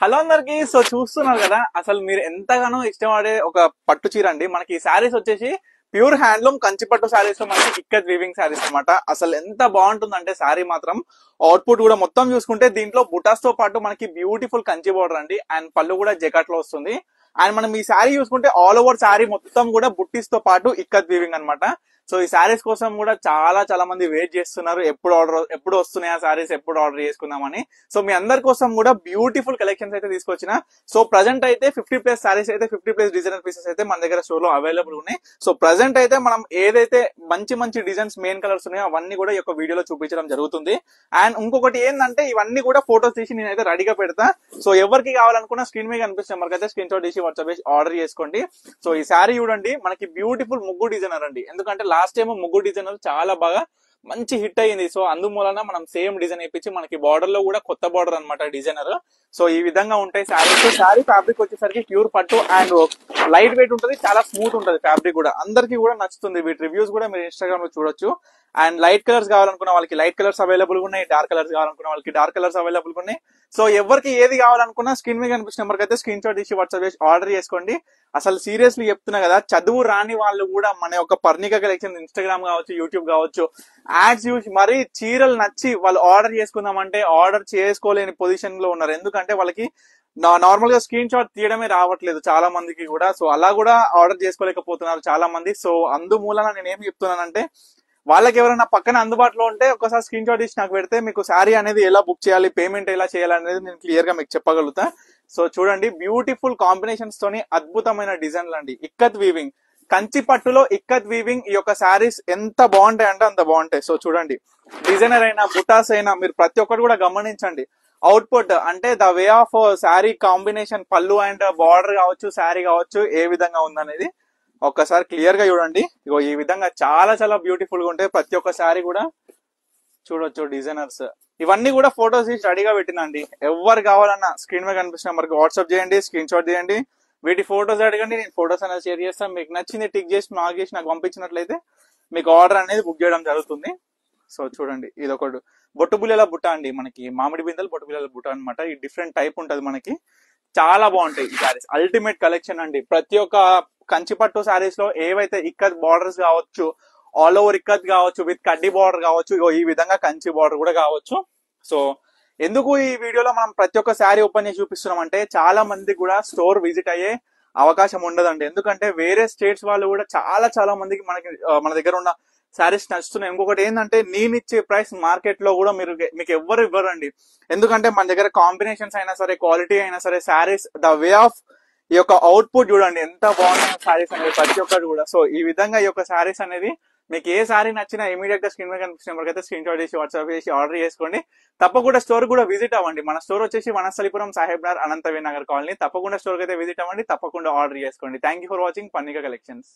Hello అందరికి. So చూస్తున్నారు కదా, అసలు మీరు ఎంతగానో ఇష్టపడే ఒక పట్టు చీర అండి. మనకి ఈ శారీస్ వచ్చేసి ప్యూర్ హ్యాండ్లూమ్ కంచి పట్టు శారీస్ లో మనకి ఇక్కత్ వీవింగ్ శారీస్ అన్నమాట. అసలు ఎంత బాగుంటుందంటే శారీ మాత్రం అవుట్పుట్ కూడా మొత్తం చూసుకుంటే దీంట్లో బుటాస్ తో పాటు మనకి బ్యూటిఫుల్ కంచి బోర్డర్ అండి. అండ్ పళ్ళు కూడా జెకాట్ లో వస్తుంది. అండ్ మనం ఈ శారీ చూసుకుంటే ఆల్ ఓవర్ శారీ మొత్తం కూడా బుట్టీస్ తో పాటు ఇక్కత్ వీవింగ్ అన్నమాట. సో ఈ శారీస్ కోసం కూడా చాలా చాలా మంది వెయిట్ చేస్తున్నారు, ఎప్పుడు వస్తున్నాయి ఆ శారీస్, ఎప్పుడు ఆర్డర్ చేసుకుందామని. సో మీ అందరి కోసం కూడా బ్యూటిఫుల్ కలెక్షన్స్ అయితే తీసుకొచ్చిన. సో ప్రజెంట్ అయితే 50+ శారీస్ అయితే 50+ డిజైనర్ పీసెస్ అయితే మన దగ్గర షోలో అవైలబుల్ ఉన్నాయి. సో ప్రజెంట్ అయితే మనం ఏదైతే మంచి మంచి డిజైన్స్ మెయిన్ కలర్స్ ఉన్నాయో అవన్నీ కూడా ఈ యొక్క వీడియోలో చూపించడం జరుగుతుంది. అండ్ ఇంకొకటి ఏంటంటే ఇవన్నీ కూడా ఫోటోస్ తీసి నేనైతే రెడీగా పెడతా. సో ఎవరికి కావాలనుకున్న స్క్రీన్ మీద కనిపిస్తే మనకైతే స్క్రీన్ షాట్ తీసి వాట్సాప్ చేసి ఆర్డర్ చేసుకోండి. సో ఈ శారీ చూడండి, మనకి బ్యూటిఫుల్ ముగ్గు డిజైనర్ అండి. ఎందుకంటే లాస్ట్ టైం ముగ్గు డిజైనర్ చాలా బాగా మంచి హిట్ అయ్యింది. సో అందుమూలన మనం సేమ్ డిజైన్ ఇప్పించి మనకి బార్డర్ లో కూడా కొత్త బార్డర్ అనమాట డిజైనర్. సో ఈ విధంగా ఉంటాయి శారీస్. శారీ ఫ్యాబ్రిక్ వచ్చేసరికి ప్యూర్ పట్టు అండ్ లైట్ వెయిట్ ఉంటుంది, చాలా స్మూత్ ఉంటుంది ఫ్యాబ్రిక్ కూడా. అందరికి కూడా నచ్చుతుంది. వీటి రివ్యూస్ కూడా మీరు ఇన్స్టాగ్రామ్ లో చూడొచ్చు. అండ్ లైట్ కలర్స్ కావాలనుకున్న వాళ్ళకి లైట్ కలర్స్ అవైలబుల్ ఉన్నాయి, డార్క్ కలర్స్ కావాలనుకున్న వాళ్ళకి డార్క్ కలర్స్ అవైలబుల్ ఉన్నాయి. సో ఎవరికి ఏది కావాలనుకున్నా స్క్రీన్ మీద కనిపించిన నెంబర్కి అయితే స్క్రీన్ షాట్ తీసి వాట్సాప్ చేసి ఆర్డర్ చేసుకోండి. అసలు సీరియస్లీ చెప్తున్నా కదా, చదువు రాని వాళ్ళు కూడా మన యొక్క పర్ణిక కలెక్షన్ ఇన్స్టాగ్రామ్ కావచ్చు, యూట్యూబ్ కావచ్చు, యాడ్స్ చూసి మరీ చీరలు నచ్చి వాళ్ళు ఆర్డర్ చేసుకుందామంటే ఆర్డర్ చేసుకోలేని పొజిషన్ లో ఉన్నారు. ఎందుకంటే వాళ్ళకి నార్మల్ గా స్క్రీన్ షాట్ తీయడమే రావట్లేదు చాలా మందికి కూడా. సో అలా కూడా ఆర్డర్ చేసుకోలేకపోతున్నారు చాలా మంది. సో అందుమూలన నేను ఏం చెప్తున్నానంటే, వాళ్ళకి ఎవరైనా పక్కన అందుబాటులో ఉంటే ఒకసారి స్క్రీన్ షాట్ తీసి నాకు పెడితే మీకు శారీ అనేది ఎలా బుక్ చేయాలి, పేమెంట్ ఎలా చేయాలి అనేది నేను క్లియర్ గా మీకు చెప్పగలుగుతా. సో చూడండి, బ్యూటిఫుల్ కాంబినేషన్స్ తోని అద్భుతమైన డిజైన్లు అండి. ఇక్కత్ వీవింగ్, కంచి పట్టులో ఇక్కత్ వీవింగ్. ఈ యొక్క శారీస్ ఎంత బాగుంటాయి అంటే అంత బాగుంటాయి. సో చూడండి, డిజైనర్ అయినా బుటాస్ అయినా మీరు ప్రతి ఒక్కరు కూడా గమనించండి. అవుట్పుట్ అంటే the way of sari combination, పళ్ళు అండ్ బార్డర్ కావచ్చు, శారీ కావచ్చు, ఏ విధంగా ఉందనేది ఒక్కసారి క్లియర్ గా చూడండి. ఇగో ఈ విధంగా చాలా చాలా బ్యూటిఫుల్ గా ఉంటాయి. ప్రతి ఒక్క శారీ కూడా చూడొచ్చు డిజైనర్స్. ఇవన్నీ కూడా ఫోటోస్ తీసి రెడీగా పెట్టినండి. ఎవరు కావాలన్నా స్క్రీన్ మీద కనిపిస్తున్న మనకి వాట్సాప్ చేయండి, స్క్రీన్ షాట్ చేయండి, వీటి ఫోటోస్ అడగండి. నేను ఫోటోస్ అనేది షేర్ చేస్తాను. మీకు నచ్చింది టిక్ చేసి మార్క్ చేసి నాకు పంపించినట్లయితే మీకు ఆర్డర్ అనేది బుక్ చేయడం జరుగుతుంది. సో చూడండి, ఇది ఒకటి బొట్టు బుల్లెల బుట్ట అండి. మనకి మామిడి బిందెలు బొట్టు బుల్లెల బుట్ట అనమాట. ఈ డిఫరెంట్ టైప్ ఉంటది మనకి. చాలా బాగుంటాయి ఈ శారీస్. అల్టిమేట్ కలెక్షన్ అండి. ప్రతి ఒక్క కంచిపట్టు శారీస్ లో ఏవైతే ఇక్కత్ బార్డర్స్ కావచ్చు, ఆల్ ఓవర్ ఇక్కత్ కావచ్చు, విత్ కడ్డీ బార్డర్ కావచ్చు, ఈ విధంగా కంచి బార్డర్ కూడా కావచ్చు. సో ఎందుకు ఈ వీడియోలో మనం ప్రతి ఒక్క శారీ ఓపెన్ చేసి చూపిస్తున్నాం అంటే, చాలా మంది కూడా స్టోర్ విజిట్ అయ్యే అవకాశం ఉండదండి. ఎందుకంటే వేరే స్టేట్స్ వాళ్ళు కూడా చాలా చాలా మందికి మన దగ్గర ఉన్న శారీస్ నచ్చుతున్నాయి. ఇంకొకటి ఏంటంటే, నేను ఇచ్చే ప్రైస్ మార్కెట్ లో కూడా మీకు ఎవ్వరు ఇవ్వరండి. ఎందుకంటే మన దగ్గర కాంబినేషన్స్ అయినా సరే, క్వాలిటీ అయినా సరే, శారీస్ ద వే ఆఫ్ ఈ యొక్క అవుట్పుట్ చూడండి ఎంత బాగున్నాయి శారీస్ అనేది ప్రతి ఒక్కటి కూడా. సో ఈ విధంగా ఈ యొక్క శారీస్ అనేది మీకు ఏ శారీ నచ్చినా ఇమీడియట్ గా స్క్రీన్ మీద కనిపించిన వరకు అయితే స్క్రీన్ షాట్ చేసి వాట్సాప్ చేసి ఆర్డర్ చేసుకోండి. తప్పకుండా స్టోర్ కూడా విజిట్ అవ్వండి. మన స్టోర్ వచ్చేసి వనస్థలిపురం, సాహెబ్ నగర్, అనంతవి నగర్ కాలనీ. తప్పకుండా స్టోర్ అయితే విజిట్ అవ్వండి, తప్పకుండా ఆర్డర్ చేసుకోండి. Thank you for watching Parnika collections.